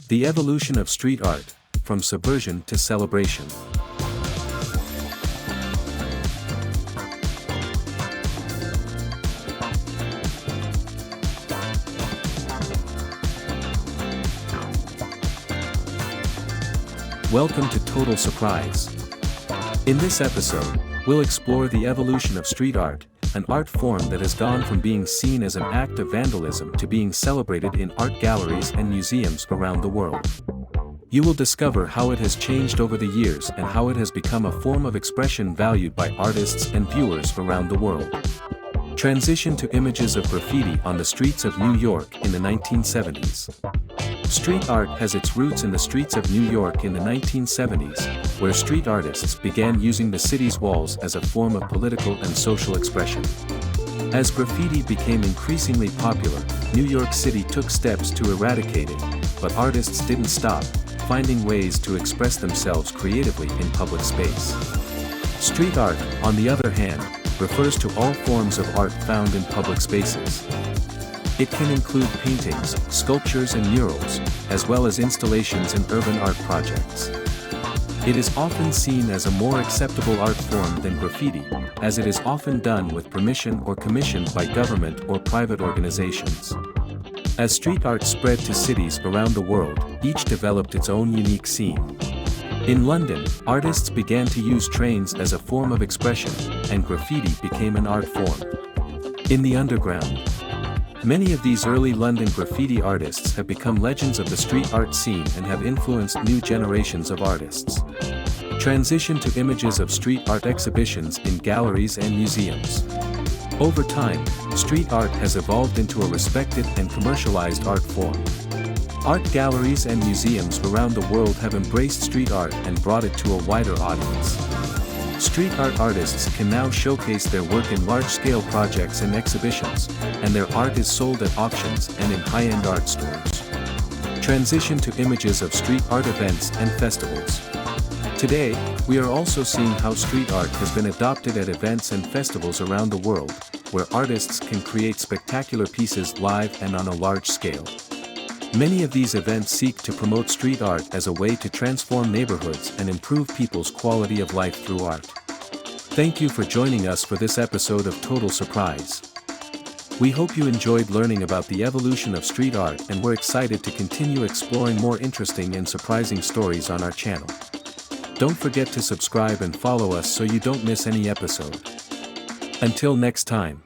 The evolution of street art, from subversion to celebration. Welcome to Total Surprise. In this episode, we'll explore the evolution of street art, an art form that has gone from being seen as an act of vandalism to being celebrated in art galleries and museums around the world. You will discover how it has changed over the years and how it has become a form of expression valued by artists and viewers around the world. Transition to images of graffiti on the streets of New York in the 1970s. Street art has its roots in the streets of New York in the 1970s, where street artists began using the city's walls as a form of political and social expression. As graffiti became increasingly popular, New York City took steps to eradicate it, but artists didn't stop, finding ways to express themselves creatively in public space. Street art, on the other hand, refers to all forms of art found in public spaces. It can include paintings, sculptures and murals, as well as installations and urban art projects. It is often seen as a more acceptable art form than graffiti, as it is often done with permission or commissioned by government or private organizations. As street art spread to cities around the world, each developed its own unique scene. In London, artists began to use trains as a form of expression, and graffiti became an art form. In the underground, many of these early London graffiti artists have become legends of the street art scene and have influenced new generations of artists. Transition to images of street art exhibitions in galleries and museums. Over time, street art has evolved into a respected and commercialized art form. Art galleries and museums around the world have embraced street art and brought it to a wider audience. Street art artists can now showcase their work in large-scale projects and exhibitions, and their art is sold at auctions and in high-end art stores. Transition to images of street art events and festivals. Today, we are also seeing how street art has been adopted at events and festivals around the world, where artists can create spectacular pieces live and on a large scale. Many of these events seek to promote street art as a way to transform neighborhoods and improve people's quality of life through art. Thank you for joining us for this episode of Total Surprise. We hope you enjoyed learning about the evolution of street art, and we're excited to continue exploring more interesting and surprising stories on our channel. Don't forget to subscribe and follow us so you don't miss any episode. Until next time.